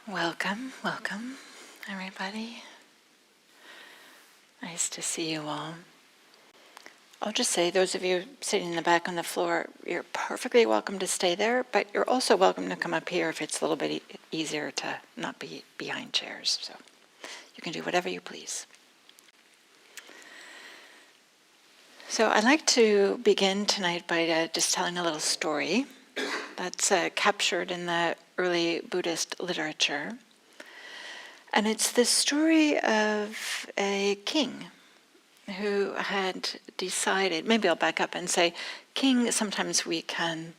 Welcome, welcome, everybody. Nice to see you all. I'll just say, those of you sitting in the back on the floor, you're perfectly welcome to stay there, but you're also welcome to come up here if it's a little bit easier to not be behind chairs. So you can do whatever you please. So I'd like to begin tonight by just telling a little story that's captured in the early Buddhist literature. And it's the story of a king who had decided, maybe I'll back up and say, king, sometimes we can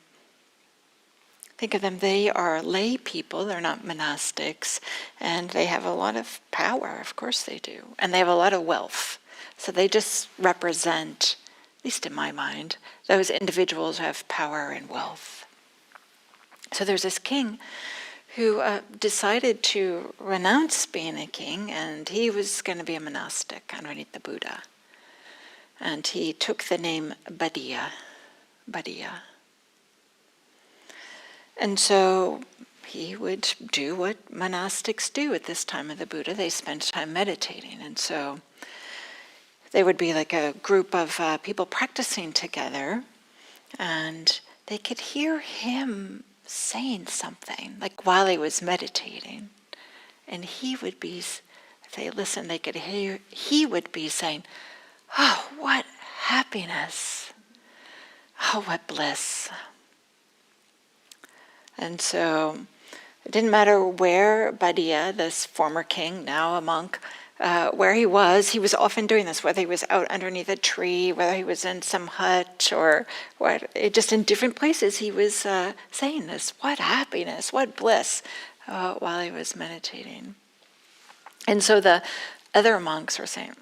think of them, they are lay people, they're not monastics, and they have a lot of power, of course they do, and they have a lot of wealth. So they just represent, at least in my mind, those individuals who have power and wealth. So there's this king who decided to renounce being a king, and he was going to be a monastic underneath the Buddha. And he took the name Bhaddiya. And so he would do what monastics do at this time of the Buddha. They spent time meditating. And so they would be like a group of people practicing together, and they could hear him saying something, like while he was meditating. And he would be, if they listened, they could hear, he would be saying, "Oh, what happiness! Oh, what bliss!" And so it didn't matter where Bhaddiya, this former king, now a monk, where he was often doing this, whether he was out underneath a tree, whether he was in some hut, or what, just in different places, he was saying this, what happiness, what bliss, while he was meditating. And so the other monks were saying,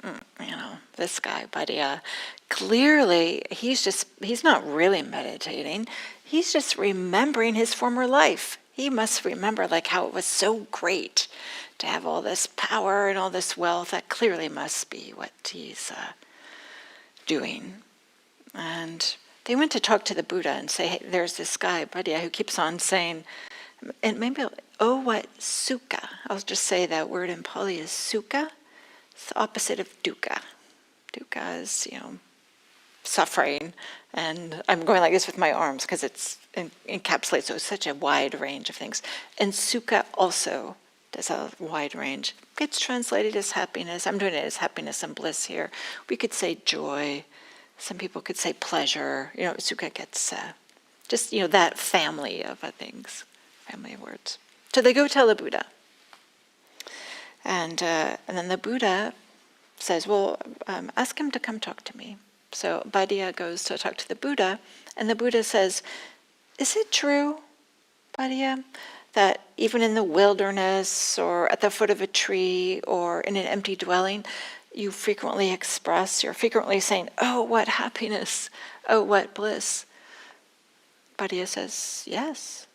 this guy, Bhaddiya, clearly he's not really meditating. He's just remembering his former life. He must remember like how it was so great to have all this power and all this wealth. That clearly must be what he's doing. And they went to talk to the Buddha and say, hey, there's this guy, Bhaddiya, who keeps on saying, and maybe, oh, what sukha. I'll just say that word in Pali is sukha. It's the opposite of dukkha. Dukkha is, suffering. And I'm going like this with my arms because it's encapsulates, so it's such a wide range of things. And sukha also does a wide range. Gets translated as happiness. I'm doing it as happiness and bliss here. We could say joy. Some people could say pleasure. Sukha gets just, that family of things, family of words. So they go tell the Buddha. And then the Buddha says, well, ask him to come talk to me. So Bhaddiya goes to talk to the Buddha, and the Buddha says, is it true, Bhaddiya, that even in the wilderness or at the foot of a tree or in an empty dwelling, you're frequently saying, oh, what happiness, oh, what bliss? Bhaddiya says, yes.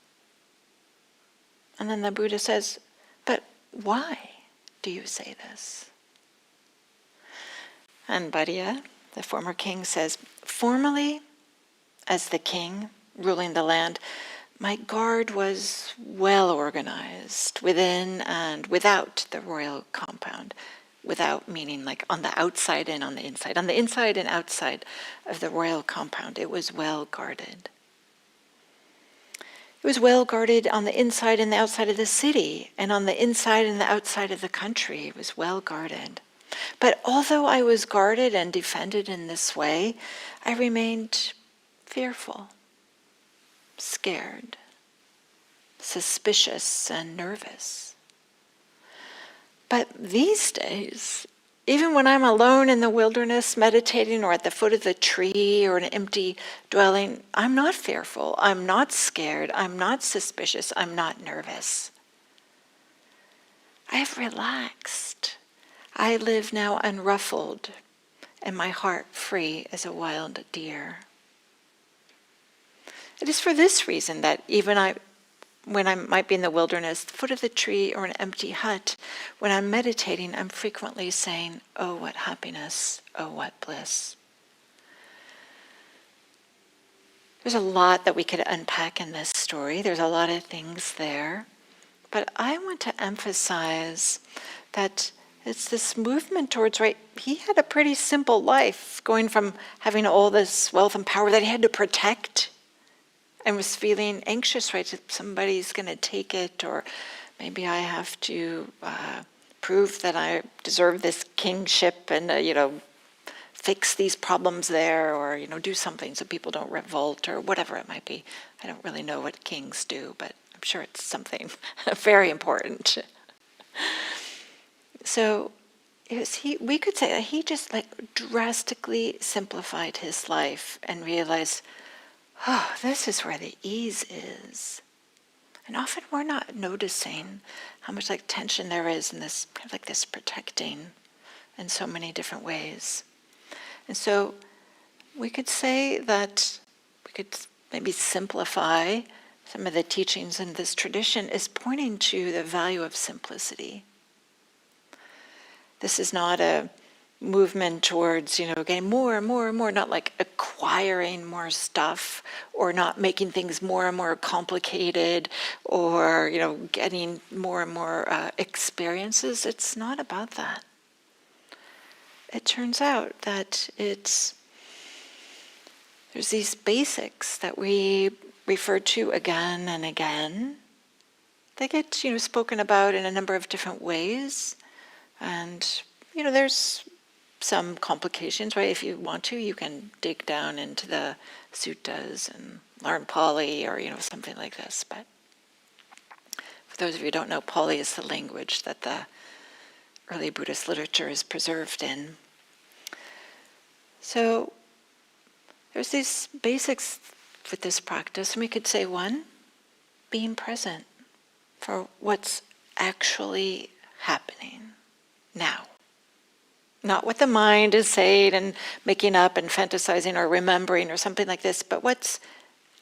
And then the Buddha says, but why do you say this? And Bhaddiya, the former king, says, formerly, as the king ruling the land, my guard was well organized within and without the royal compound. Without meaning like on the outside and on the inside. On the inside and outside of the royal compound, it was well guarded. It was well guarded on the inside and the outside of the city, and on the inside and the outside of the country. It was well guarded. But although I was guarded and defended in this way, I remained fearful, scared, suspicious, and nervous. But these days, even when I'm alone in the wilderness meditating or at the foot of the tree or an empty dwelling, I'm not fearful, I'm not scared, I'm not suspicious, I'm not nervous. I have relaxed. I live now unruffled, and my heart free as a wild deer. It is for this reason that even when I might be in the wilderness, the foot of the tree or an empty hut, when I'm meditating, I'm frequently saying, oh, what happiness, oh, what bliss. There's a lot that we could unpack in this story. There's a lot of things there. But I want to emphasize that it's this movement towards, right, he had a pretty simple life, going from having all this wealth and power that he had to protect and was feeling anxious, right, that somebody's going to take it, or maybe I have to prove that I deserve this kingship and, fix these problems there, or, do something so people don't revolt, or whatever it might be. I don't really know what kings do, but I'm sure it's something very important. So we could say that he just drastically simplified his life and realized, oh, this is where the ease is. And often we're not noticing how much tension there is in this kind of this protecting in so many different ways. And so we could say that we could maybe simplify some of the teachings in this tradition is pointing to the value of simplicity. This is not a movement towards, getting more and more and more, not acquiring more stuff, or not making things more and more complicated, or, getting more and more experiences. It's not about that. It turns out that there's these basics that we refer to again and again. They get, spoken about in a number of different ways. And, there's some complications, right? If you want to, you can dig down into the suttas and learn Pali, or, something like this. But for those of you who don't know, Pali is the language that the early Buddhist literature is preserved in. So there's these basics with this practice, and we could say, one, being present for what's actually happening now. Not what the mind is saying and making up and fantasizing or remembering or something like this, but what's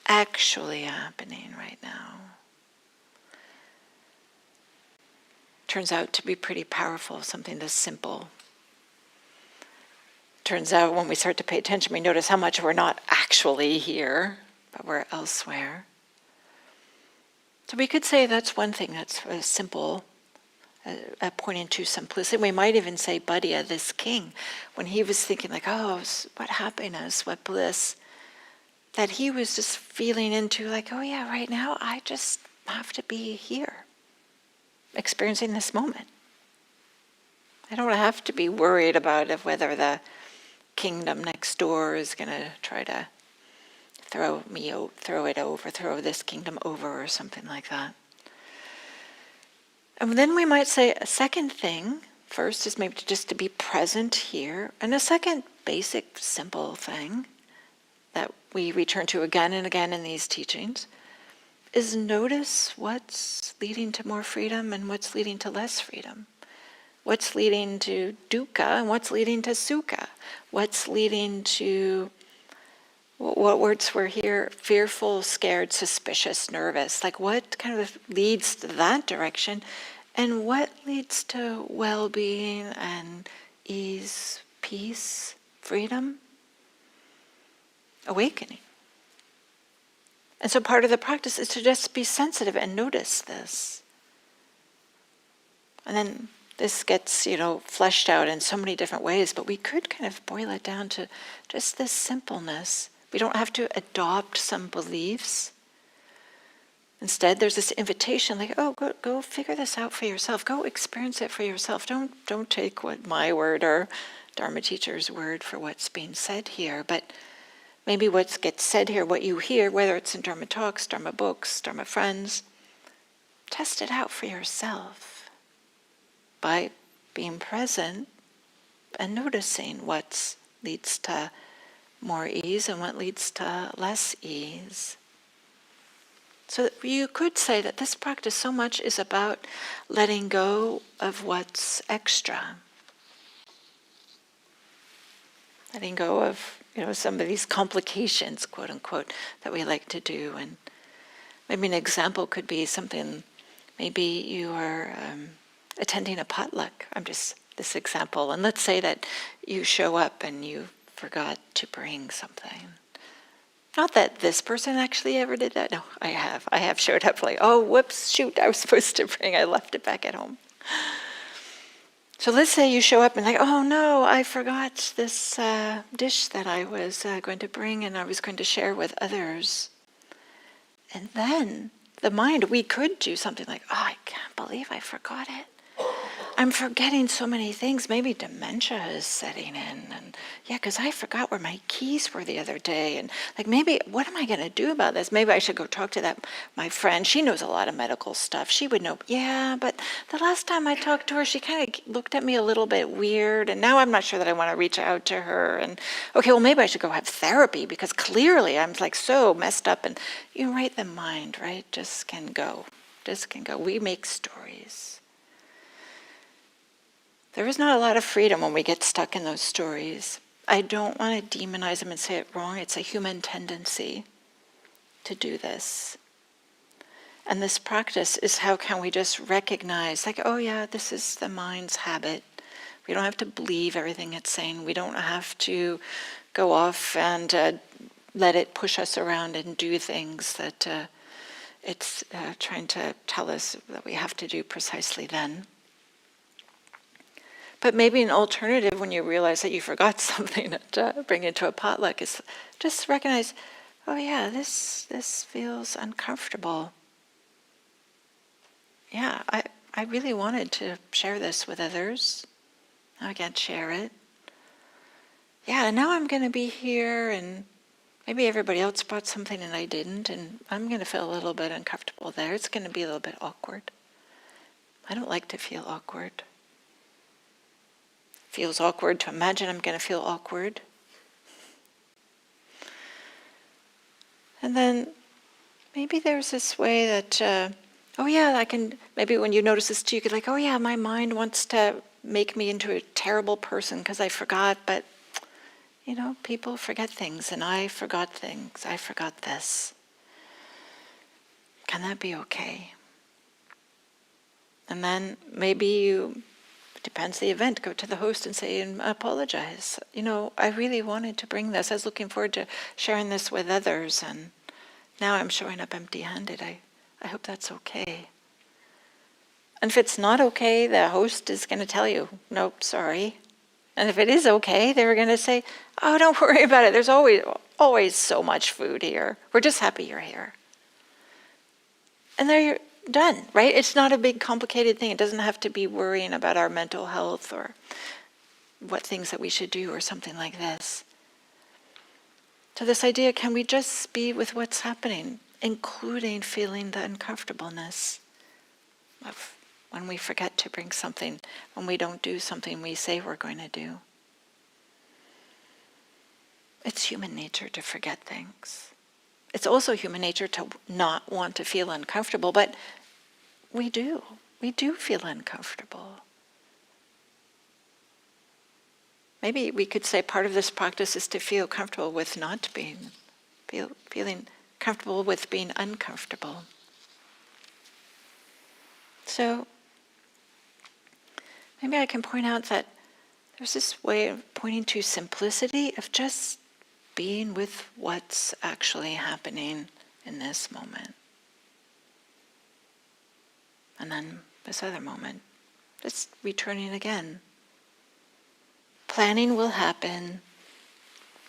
actually happening right now. Turns out to be pretty powerful, something this simple. Turns out when we start to pay attention, we notice how much we're not actually here, but we're elsewhere. So we could say that's one thing that's simple, pointing to simplicity. We might even say Bhaddiya, this king, when he was thinking oh, what happiness, what bliss, that he was just feeling into oh yeah, right now I just have to be here, experiencing this moment. I don't have to be worried about whether the kingdom next door is going to try to throw this kingdom over, or something like that. And then we might say a second thing. First is maybe just to be present here. And a second basic, simple thing that we return to again and again in these teachings is notice what's leading to more freedom and what's leading to less freedom. What's leading to dukkha and what's leading to sukha. What's leading to, what words were here? Fearful, scared, suspicious, nervous. What kind of leads to that direction? And what leads to well-being and ease, peace, freedom? Awakening. And so part of the practice is to just be sensitive and notice this. And then this gets, fleshed out in so many different ways, but we could kind of boil it down to just this simpleness. We don't have to adopt some beliefs. Instead, there's this invitation, go figure this out for yourself. Go experience it for yourself. Don't take my word or Dharma teacher's word for what's being said here, but maybe what gets said here, what you hear, whether it's in Dharma talks, Dharma books, Dharma friends, test it out for yourself by being present and noticing what leads to more ease and what leads to less ease. So you could say that this practice so much is about letting go of what's extra. Letting go of, some of these complications, quote unquote, that we like to do. And maybe an example could be something, maybe you are attending a potluck. This example. And let's say that you show up and you forgot to bring something. Not that this person actually ever did that. No, I have. I have showed up like, oh, whoops, shoot, I was supposed to bring, I left it back at home. So let's say you show up and like, oh no, I forgot this dish that I was going to bring and I was going to share with others. And then the mind, we could do something like, oh, I can't believe I forgot it. I'm forgetting so many things. Maybe dementia is setting in. And yeah, because I forgot where my keys were the other day. And like, maybe, what am I going to do about this? Maybe I should go talk to my friend. She knows a lot of medical stuff. She would know, yeah, but the last time I talked to her, she kind of looked at me a little bit weird. And now I'm not sure that I want to reach out to her. And okay, well, maybe I should go have therapy because clearly I'm like so messed up. And you right, the mind, right, just can go. We make stories. There is not a lot of freedom when we get stuck in those stories. I don't want to demonize them and say it wrong. It's a human tendency to do this. And this practice is how can we just recognize, like, oh yeah, this is the mind's habit. We don't have to believe everything it's saying. We don't have to go off and let it push us around and do things that it's trying to tell us that we have to do precisely then. But maybe an alternative when you realize that you forgot something to bring into a potluck is just recognize, oh yeah, this feels uncomfortable. Yeah, I really wanted to share this with others. Now I can't share it. Yeah, now I'm going to be here and maybe everybody else brought something and I didn't, and I'm going to feel a little bit uncomfortable there. It's going to be a little bit awkward. I don't like to feel awkward. Feels awkward to imagine I'm going to feel awkward. And then maybe there's this way that, oh yeah, I can, maybe when you notice this too, you could like, oh yeah, my mind wants to make me into a terrible person because I forgot, but you know, people forget things and I forgot things. I forgot this. Can that be okay? And then maybe you, depends the event, go to the host and say and apologize. You know, I really wanted to bring this. I was looking forward to sharing this with others, and now I'm showing up empty-handed. I hope that's okay. And if it's not okay, the host is going to tell you, nope, sorry. And if it is okay, they're going to say, oh, don't worry about it. There's always so much food here. We're just happy you're here. And there you're done, right? It's not a big complicated thing. It doesn't have to be worrying about our mental health or what things that we should do or something like this. So this idea, can we just be with what's happening, including feeling the uncomfortableness of when we forget to bring something, when we don't do something we say we're going to do. It's human nature to forget things. It's also human nature to not want to feel uncomfortable, but we do feel uncomfortable. Maybe we could say part of this practice is to feel comfortable with not being, feeling comfortable with being uncomfortable. So maybe I can point out that there's this way of pointing to simplicity of just being with what's actually happening in this moment. And then this other moment, just returning again. Planning will happen.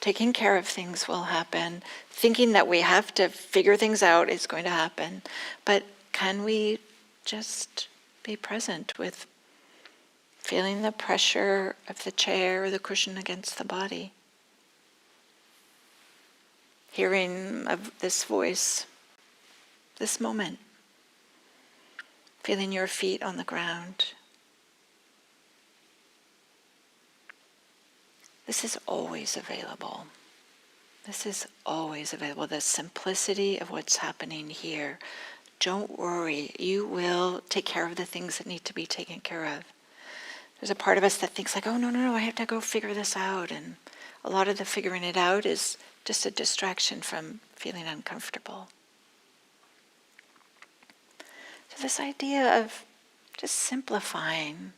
Taking care of things will happen. Thinking that we have to figure things out is going to happen. But can we just be present with feeling the pressure of the chair or the cushion against the body? Hearing of this voice, this moment. Feeling your feet on the ground. This is always available. This is always available. The simplicity of what's happening here. Don't worry. You will take care of the things that need to be taken care of. There's a part of us that thinks like, oh, no, I have to go figure this out. And a lot of the figuring it out is just a distraction from feeling uncomfortable. So this idea of just simplifying.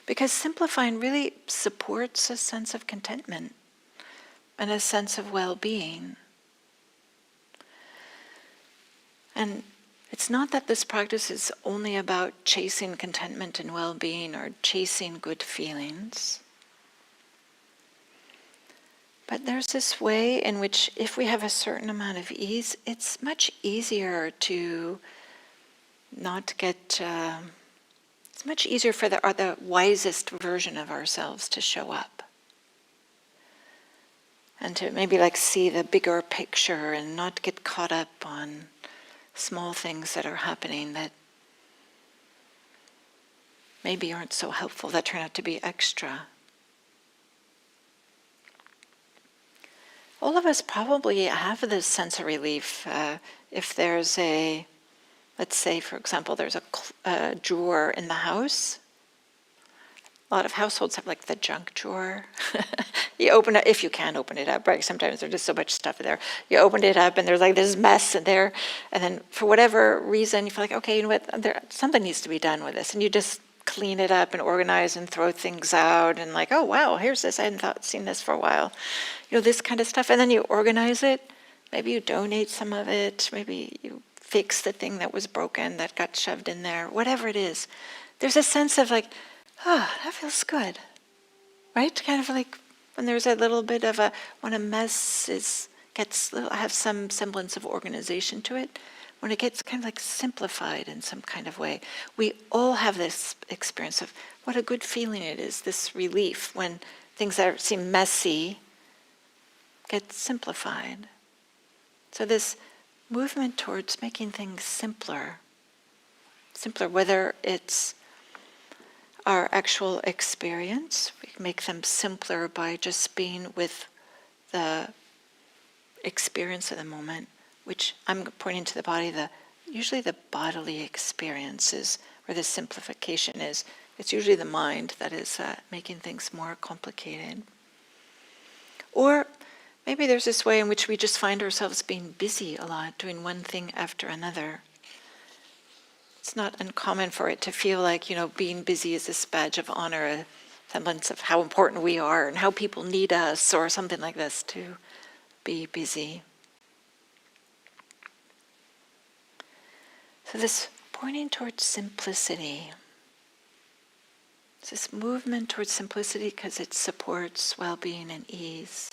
Because simplifying really supports a sense of contentment. and a sense of well-being. And it's not that this practice is only about chasing contentment and well-being or chasing good feelings. But there's this way in which if we have a certain amount of ease, it's much easier to not get, it's much easier for the wisest version of ourselves to show up. And to maybe see the bigger picture and not get caught up on small things that are happening that maybe aren't so helpful, that turn out to be extra. All of us probably have this sense of relief if there's let's say, for example, there's a drawer in the house. A lot of households have the junk drawer. You open it, if you can open it up, right? Sometimes there's just so much stuff there. You open it up and there's this mess in there. And then for whatever reason, you feel okay, you know what, something needs to be done with this. And you just clean it up and organize and throw things out and oh wow, here's this, I hadn't seen this for a while. This kind of stuff. And then you organize it. Maybe you donate some of it. Maybe you fix the thing that was broken that got shoved in there. Whatever it is. There's a sense of that feels good. Right? Kind of when there's a little bit of when a mess has some semblance of organization to it, when it gets kind of simplified in some kind of way. We all have this experience of what a good feeling it is, this relief, when things that seem messy get simplified. So this movement towards making things simpler, whether it's our actual experience, we can make them simpler by just being with the experience of the moment, which I'm pointing to the body, usually the bodily experience is where the simplification is. It's usually the mind that is making things more complicated. Or maybe there's this way in which we just find ourselves being busy a lot, doing one thing after another. It's not uncommon for it to feel being busy is this badge of honor, a semblance of how important we are and how people need us or something like this, to be busy. So this pointing towards simplicity, it's this movement towards simplicity because it supports well-being and ease.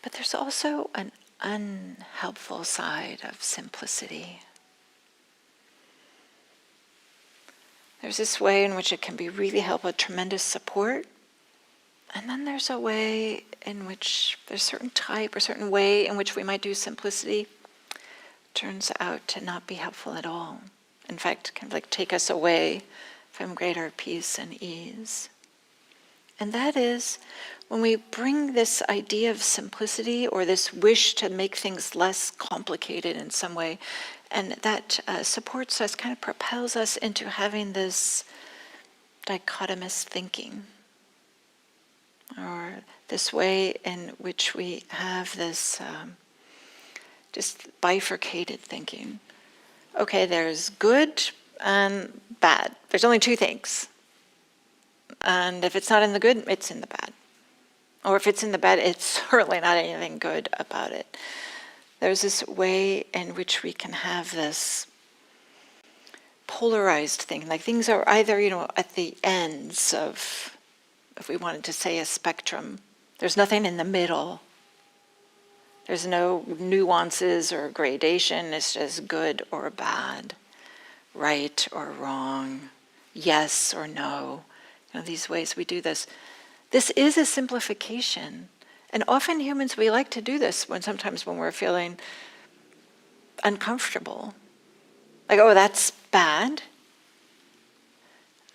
But there's also an unhelpful side of simplicity. There's this way in which it can be really helpful, tremendous support. And then there's a way in which there's a certain type or certain way in which we might do simplicity turns out to not be helpful at all. In fact, kind of take us away from greater peace and ease. And that is when we bring this idea of simplicity or this wish to make things less complicated in some way, and that supports us, kind of propels us into having this dichotomous thinking, or this way in which we have this just bifurcated thinking. Okay, there's good and bad. There's only two things. And if it's not in the good, it's in the bad. Or if it's in the bad, it's certainly not anything good about it. There's this way in which we can have this polarized thing. Things are either, at the ends of, if we wanted to say a spectrum, there's nothing in the middle. There's no nuances or gradation. It's just good or bad, right or wrong, yes or no. These ways we do this. This is a simplification. And often humans, we like to do this sometimes when we're feeling uncomfortable. Oh, that's bad.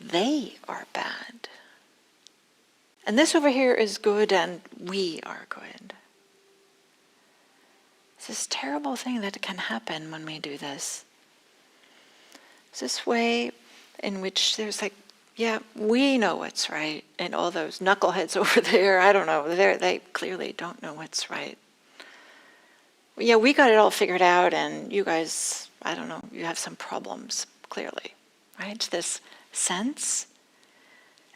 They are bad. And this over here is good and we are good. It's this terrible thing that can happen when we do this. It's this way in which there's yeah, we know what's right, and all those knuckleheads over there, I don't know, they clearly don't know what's right. Yeah, we got it all figured out, and you guys, I don't know, you have some problems, clearly, right? This sense.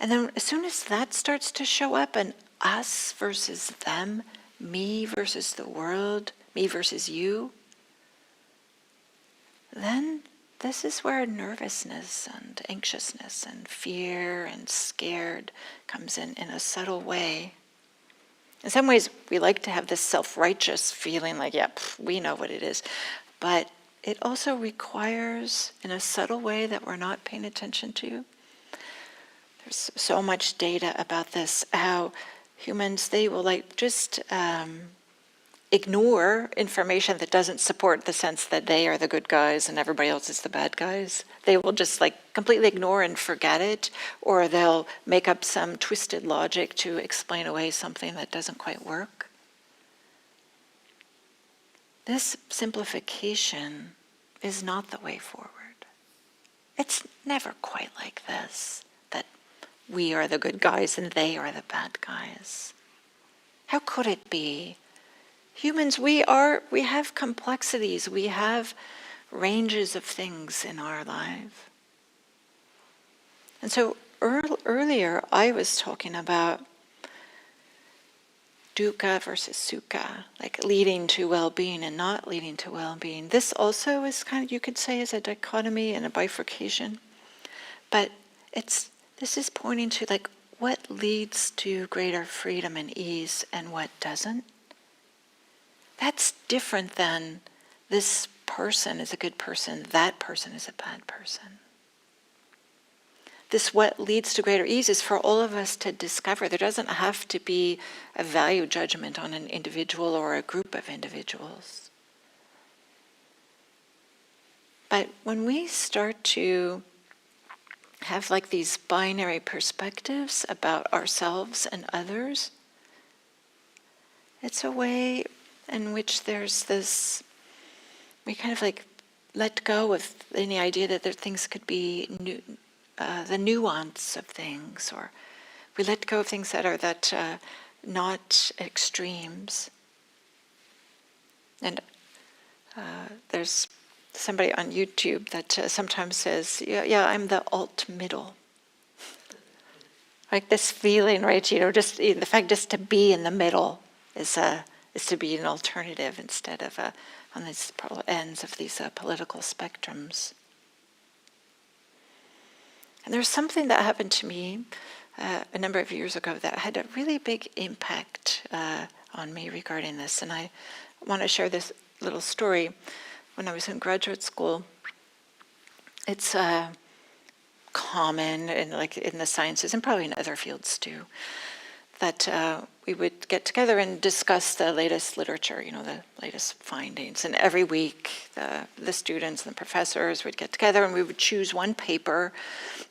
And then as soon as that starts to show up, and us versus them, me versus the world, me versus you, then this is where nervousness and anxiousness and fear and scared comes in a subtle way. In some ways, we like to have this self-righteous feeling like, yeah, we know what it is. But it also requires, in a subtle way that we're not paying attention to, there's so much data about this, how humans, they will just ignore information that doesn't support the sense that they are the good guys and everybody else is the bad guys. They will just completely ignore and forget it, or they'll make up some twisted logic to explain away something that doesn't quite work. This simplification is not the way forward. It's never quite like this, that we are the good guys and they are the bad guys. How could it be? Humans, we have complexities, we have ranges of things in our life. And so earlier I was talking about dukkha versus sukha, leading to well-being and not leading to well-being. This also is you could say, is a dichotomy and a bifurcation. But this is pointing to what leads to greater freedom and ease and what doesn't. That's different than this person is a good person, that person is a bad person. This what leads to greater ease is for all of us to discover. There doesn't have to be a value judgment on an individual or a group of individuals. But when we start to have these binary perspectives about ourselves and others, it's a way in which there's this, we let go of any idea that things could be the nuance of things, or we let go of things that are not extremes. And there's somebody on YouTube that sometimes says, yeah, I'm the alt-middle. This feeling, right, just the fact just to be in the middle is to be an alternative instead of on these ends of these political spectrums. And there's something that happened to me a number of years ago that had a really big impact on me regarding this. And I want to share this little story. When I was in graduate school, it's common in the sciences and probably in other fields too, that we would get together and discuss the latest literature, the latest findings. And every week, the students and the professors would get together and we would choose one paper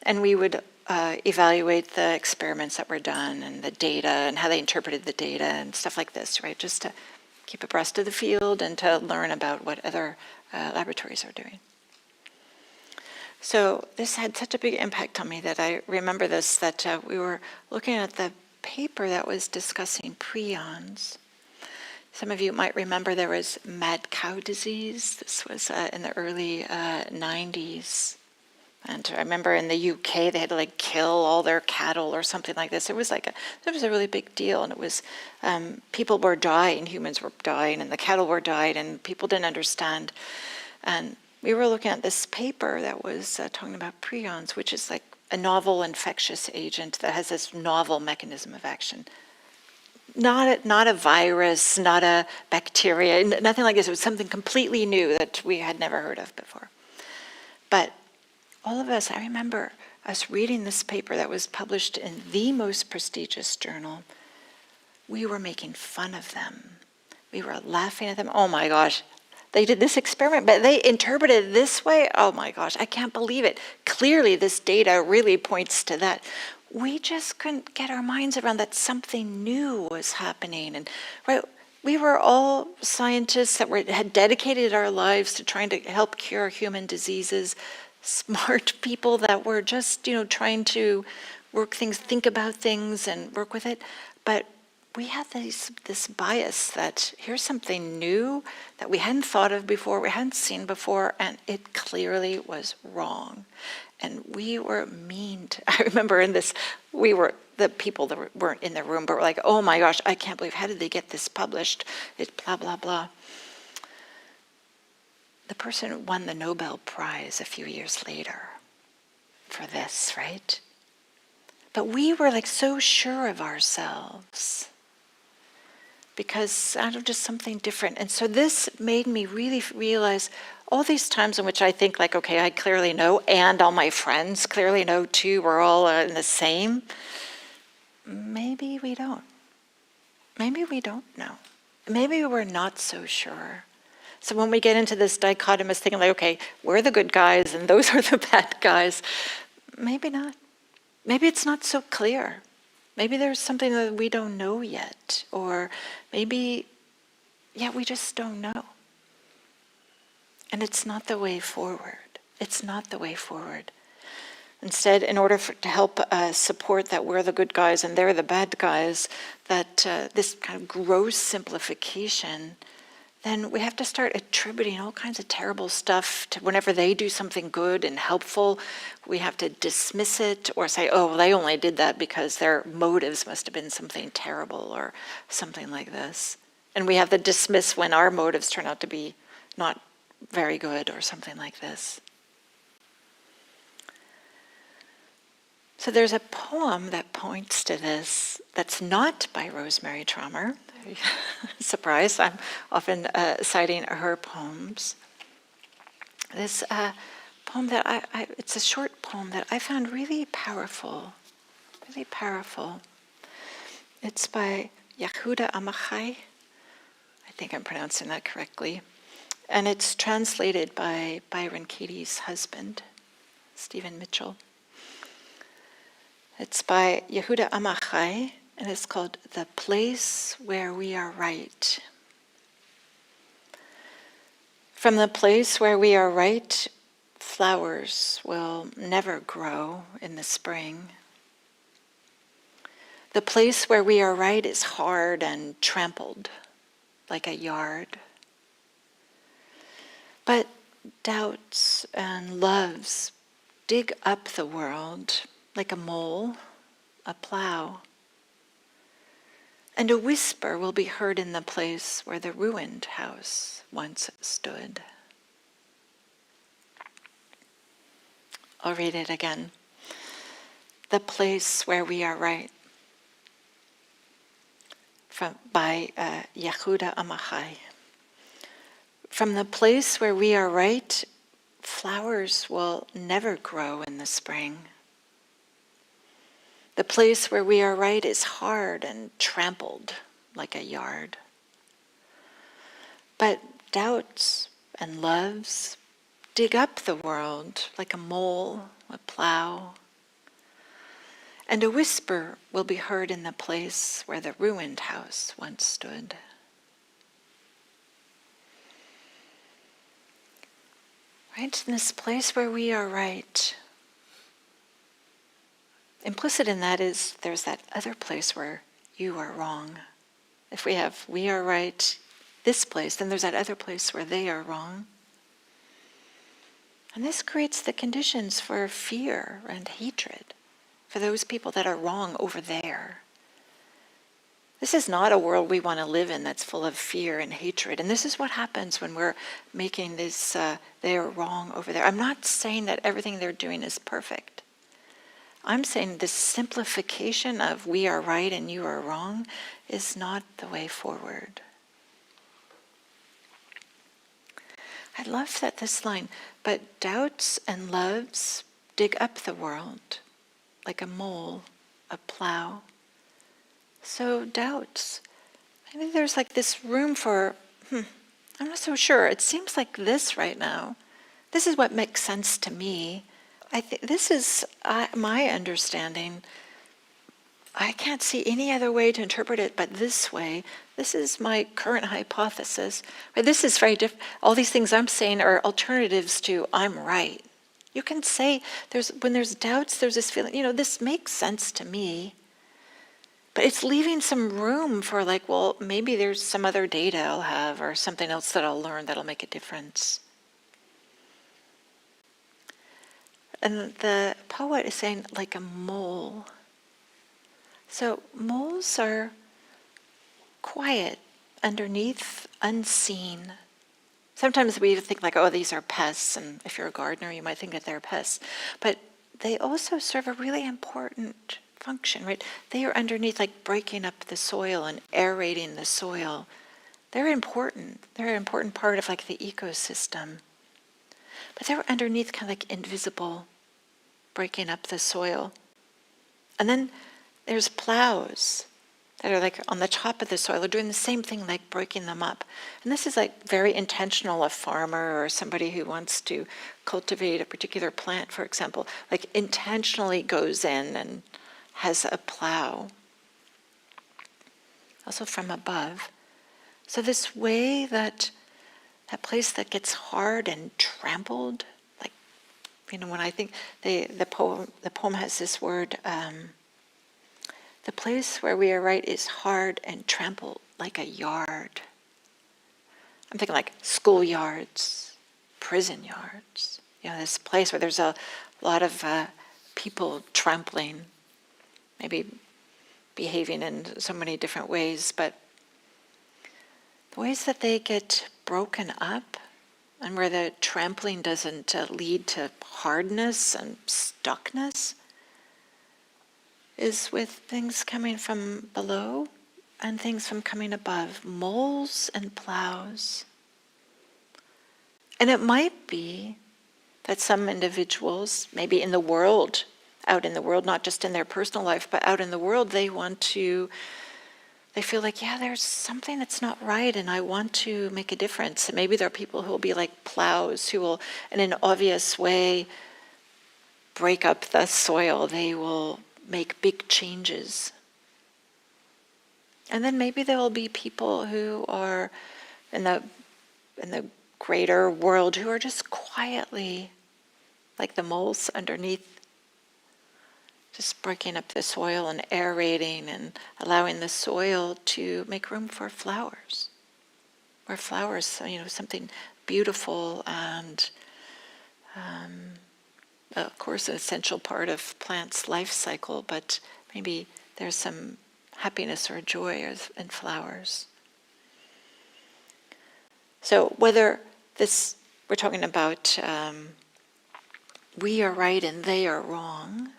and we would evaluate the experiments that were done and the data and how they interpreted the data and stuff like this, right? Just to keep abreast of the field and to learn about what other laboratories are doing. So this had such a big impact on me that I remember this, that we were looking at the paper that was discussing prions. Some of you might remember there was mad cow disease. This was in the early 90s. And I remember in the UK they had to kill all their cattle or something like this. It was a really big deal, and it was people were dying, humans were dying, and the cattle were dying, and people didn't understand. And we were looking at this paper that was talking about prions, which is a novel infectious agent that has this novel mechanism of action. Not a virus, not a bacteria, nothing like this. It was something completely new that we had never heard of before. But all of us, I remember us reading this paper that was published in the most prestigious journal. We were making fun of them. We were laughing at them. Oh my gosh, they did this experiment, but they interpreted it this way. Oh my gosh, I can't believe it. Clearly this data really points to that. We just couldn't get our minds around that something new was happening. And right, we were all scientists that had dedicated our lives to trying to help cure human diseases, smart people that were just, trying to work things, think about things and work with it. But we had this bias that here's something new that we hadn't thought of before, we hadn't seen before, and it clearly was wrong. And we were mean to, I remember the people that weren't in the room, but were like, oh my gosh, I can't believe, how did they get this published? It's blah, blah, blah. The person won the Nobel Prize a few years later for this, right? But we were like so sure of ourselves because out of just something different. And so this made me really realize all these times in which I think like, okay, I clearly know, and all my friends clearly know too, we're all in the same. Maybe we don't. Maybe we don't know. Maybe we're not so sure. So when we get into this dichotomous thing, like, okay, we're the good guys and those are the bad guys, maybe not. Maybe it's not so clear. Maybe there's something that we don't know yet, or maybe, we just don't know. And it's not the way forward. It's not the way forward. Instead, in order to help support that we're the good guys and they're the bad guys, that this kind of gross simplification, then we have to start attributing all kinds of terrible stuff to whenever they do something good and helpful, we have to dismiss it or say, oh, well, they only did that because their motives must have been something terrible or something like this. And we have to dismiss when our motives turn out to be not very good or something like this. So there's a poem that points to this that's not by Rosemary Traumer. Surprise, I'm often citing her poems. This poem that it's a short poem that I found really powerful, really powerful. It's by Yehuda Amichai. I think I'm pronouncing that correctly. And it's translated by Byron Katie's husband, Stephen Mitchell. It's by Yehuda Amichai, and it's called The Place Where We Are Right. From the place where we are right, flowers will never grow in the spring. The place where we are right is hard and trampled like a yard. But doubts and loves dig up the world like a mole, a plow. And a whisper will be heard in the place where the ruined house once stood. I'll read it again. The place where we are right. By Yehuda Amichai. From the place where we are right, flowers will never grow in the spring. The place where we are right is hard and trampled like a yard. But doubts and loves dig up the world like a mole, a plow. And a whisper will be heard in the place where the ruined house once stood. Right? In this place where we are right. Implicit in that is there's that other place where you are wrong. If we are right, this place, then there's that other place where they are wrong. And this creates the conditions for fear and hatred for those people that are wrong over there. This is not a world we want to live in that's full of fear and hatred. And this is what happens when we're making this, they are wrong over there. I'm not saying that everything they're doing is perfect. I'm saying this simplification of we are right and you are wrong is not the way forward. I love that this line, but doubts and loves dig up the world like a mole, a plow. So doubts. Maybe there's like this room for, I'm not so sure. It seems like this right now. This is what makes sense to me. I think this is my understanding. I can't see any other way to interpret it but this way. This is my current hypothesis. But this is very different. All these things I'm saying are alternatives to I'm right. You can say when there's doubts, there's this feeling, this makes sense to me. But it's leaving some room for like, well, maybe there's some other data I'll have or something else that I'll learn that'll make a difference. And the poet is saying like a mole. So moles are quiet, underneath, unseen. Sometimes we think like, oh, these are pests, and if you're a gardener, you might think that they're pests. But they also serve a really important function, right? They are underneath, like breaking up the soil and aerating the soil. They're important. They're an important part of like the ecosystem. But they're underneath, kind of like invisible, breaking up the soil. And then there's plows that are like on the top of the soil, are doing the same thing, like breaking them up. And this is like very intentional. A farmer or somebody who wants to cultivate a particular plant, for example, like intentionally goes in and has a plow. Also from above. So this way that place that gets hard and trampled, like, when I think the poem has this word, the place where we are right is hard and trampled like a yard. I'm thinking like schoolyards, prison yards. This place where there's a lot of people trampling, maybe behaving in so many different ways, but the ways that they get broken up and where the trampling doesn't lead to hardness and stuckness is with things coming from below and things from coming above, moles and plows. And it might be that some individuals, maybe in the world, out in the world, not just in their personal life, but out in the world, they feel like, yeah, there's something that's not right and I want to make a difference. And maybe there are people who will be like plows, who will, in an obvious way, break up the soil. They will make big changes. And then maybe there will be people who are in the greater world who are just quietly, like the moles underneath, just breaking up the soil and aerating and allowing the soil to make room for flowers. Where flowers, something beautiful and, of course, an essential part of plants' life cycle, but maybe there's some happiness or joy in flowers. So whether we're talking about we are right and they are wrong,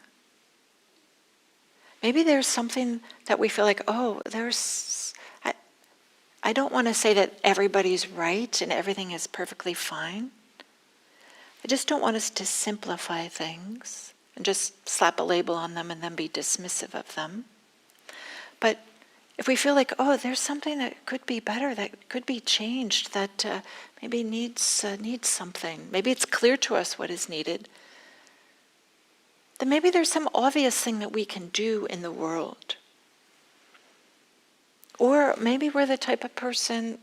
maybe there's something that we feel like, I don't want to say that everybody's right and everything is perfectly fine. I just don't want us to simplify things and just slap a label on them and then be dismissive of them. But if we feel like, there's something that could be better, that could be changed, that maybe needs something, maybe it's clear to us what is needed, then maybe there's some obvious thing that we can do in the world. Or maybe we're the type of person,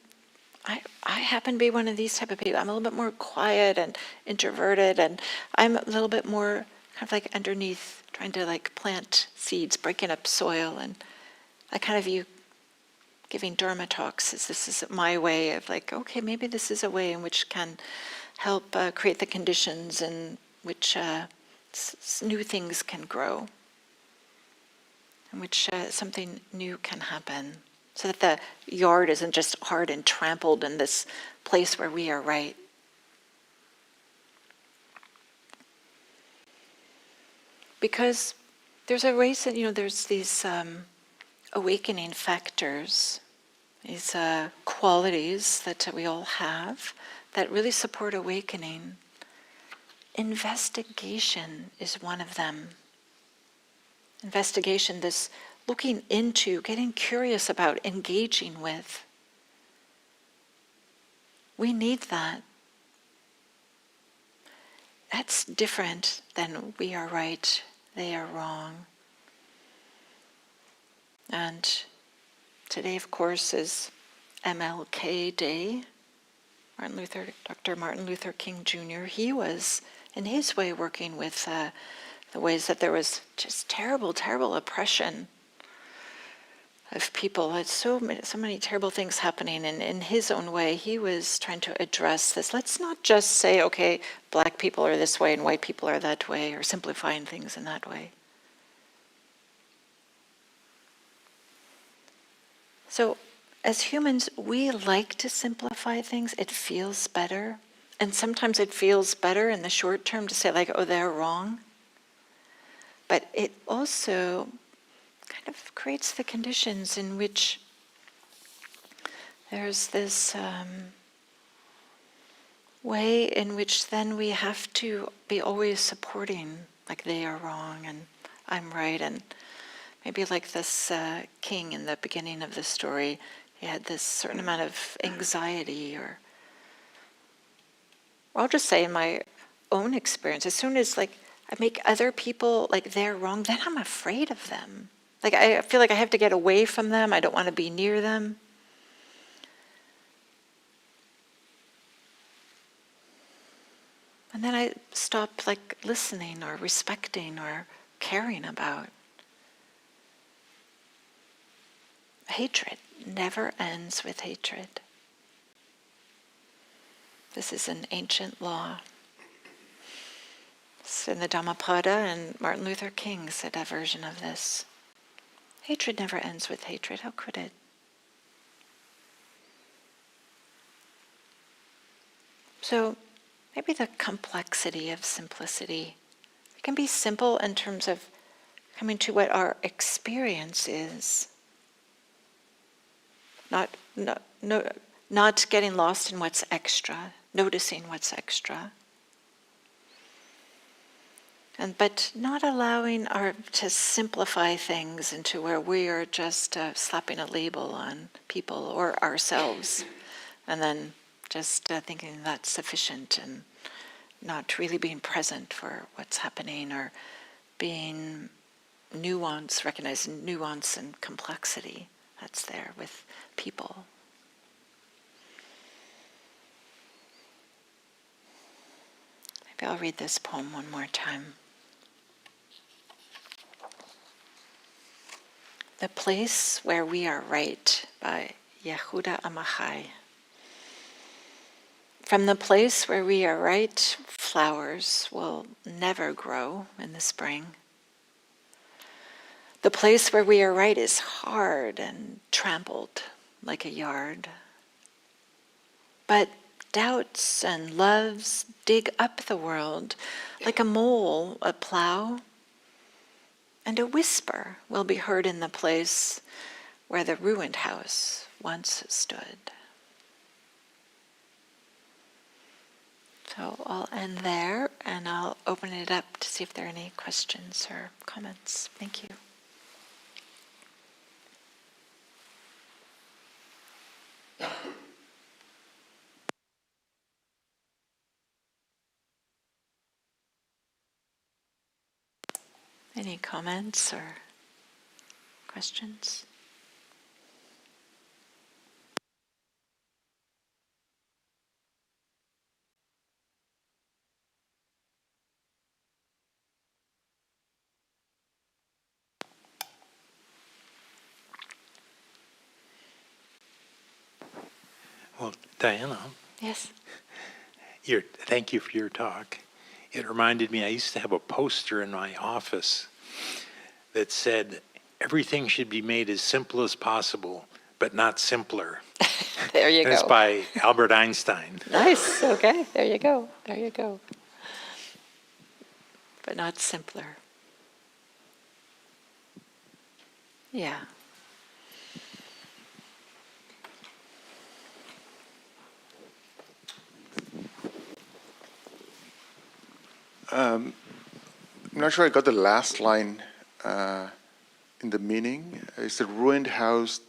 I happen to be one of these type of people. I'm a little bit more quiet and introverted, and I'm a little bit more kind of like underneath, trying to like plant seeds, breaking up soil. And I kind of view giving Dharma talks as this is my way of like, okay, maybe this is a way in which can help create the conditions in which new things can grow, in which something new can happen, so that the yard isn't just hard and trampled in this place where we are right. Because there's a ways that, there's these awakening factors, these qualities that we all have that really support awakening. Investigation is one of them. Investigation, this looking into, getting curious about, engaging with. We need that. That's different than we are right, they are wrong. And today, of course, is MLK Day. Dr. Martin Luther King Jr., he was, in his way, working with the ways that there was just terrible, terrible oppression of people. It's so many terrible things happening, and in his own way, he was trying to address this. Let's not just say, okay, black people are this way and white people are that way, or simplifying things in that way. So, as humans, we like to simplify things. It feels better. And sometimes it feels better in the short term to say, like, oh, they're wrong. But it also kind of creates the conditions in which there's this way in which then we have to be always supporting, like, they are wrong and I'm right. And maybe like this king in the beginning of the story, he had this certain amount of anxiety, or I'll just say in my own experience, as soon as like I make other people like they're wrong, then I'm afraid of them. Like I feel like I have to get away from them. I don't want to be near them. And then I stop like listening or respecting or caring about. Hatred never ends with hatred. This is an ancient law. It's in the Dhammapada, and Martin Luther King said a version of this. Hatred never ends with hatred. How could it? So maybe the complexity of simplicity. It can be simple in terms of coming to what our experience is. Not getting lost in what's extra, noticing what's extra. But not allowing to simplify things into where we are just slapping a label on people or ourselves, and then just thinking that's sufficient and not really being present for what's happening, or being nuance, recognizing nuance and complexity that's there with people. Maybe I'll read this poem one more time. The Place Where We Are Right by Yehuda Amachai. From the place where we are right, flowers will never grow in the spring. The place where we are right is hard and trampled like a yard. But doubts and loves dig up the world like a mole, a plow. And a whisper will be heard in the place where the ruined house once stood. So I'll end there, and I'll open it up to see if there are any questions or comments. Thank you. Any comments or questions? Well, Diana. Yes. Thank you for your talk. It reminded me, I used to have a poster in my office that said, everything should be made as simple as possible, but not simpler. There you go. It's by Albert Einstein. Nice. Okay. There you go. There you go. But not simpler. Yeah. I'm not sure I got the last line in the meaning. Is the ruined house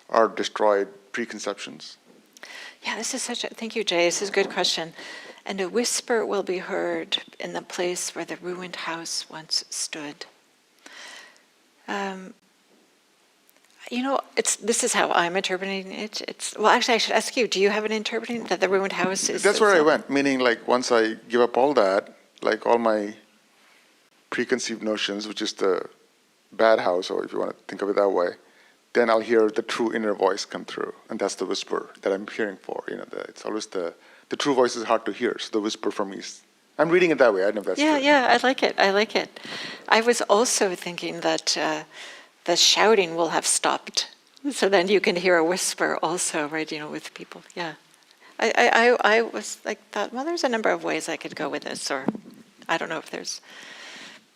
are destroyed preconceptions? Yeah, this is thank you, Jay. This is a good question. And a whisper will be heard in the place where the ruined house once stood. This is how I'm interpreting it. Well, actually, I should ask you, do you have an interpreting that the ruined house is? That's where I went, meaning like once I give up all that, like all my preconceived notions, which is the bad house, or if you want to think of it that way, then I'll hear the true inner voice come through, and that's the whisper that I'm hearing for. It's always the true voice is hard to hear, so the whisper for me is. I'm reading it that way. I don't know if that's Yeah, true. yeah, I like it. I like it. I was also thinking that the shouting will have stopped, so then you can hear a whisper also, right? With people. Yeah, I was like thought, well, there's a number of ways I could go with this, or I don't know if there's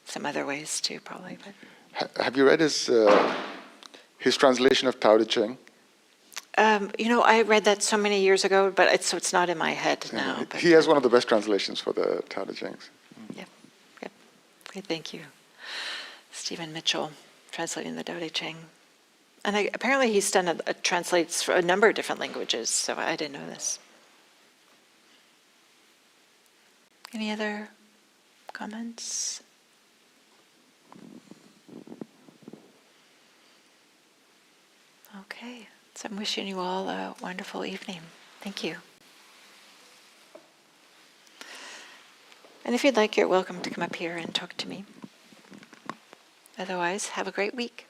some other ways too, probably. But Have you read his translation of Tao Te Ching? I read that so many years ago, but it's not in my head now. But, He has one of the best translations for the Tao Te Chings. Yep, yep. Okay, thank you, Stephen Mitchell, translating the Tao Te Ching. And apparently he's done translates for a number of different languages, so I didn't know this. Any other comments? Okay, so I'm wishing you all a wonderful evening. Thank you. And if you'd like, you're welcome to come up here and talk to me. Otherwise, have a great week.